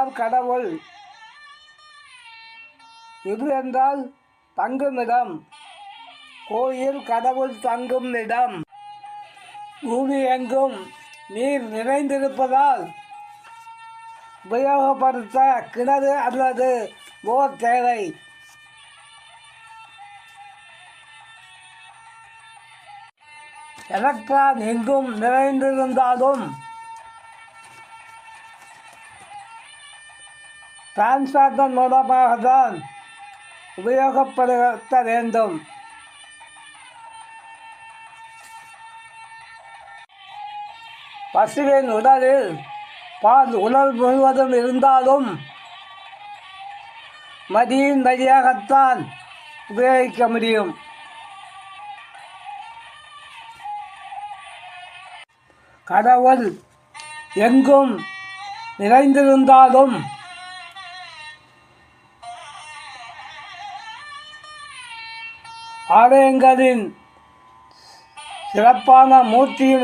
கடவுள். இது என்றால் தங்குமிடம். கோயில் கடவுள் தங்கும் இடம். பூமி எங்கும் நீர் நிறைந்திருப்பதால் உபயோகப்படுத்த கிணறு அல்லது போர் தேவை. எலக்ட்ரான் எங்கும் நிறைந்திருந்தாலும் டிரான்ஸ்ஃபார்மர் மூலமாக தான் உபயோகப்படுத்த வேண்டும். பசுவின் உடலில் பால் உடல் முழுவதும் இருந்தாலும் மடியின் வழியாகத்தான் உபயோகிக்க முடியும். கடவுள் எங்கும் நிறைந்திருந்தாலும் ஆலயங்களின் சிறப்பான மூர்த்தியின்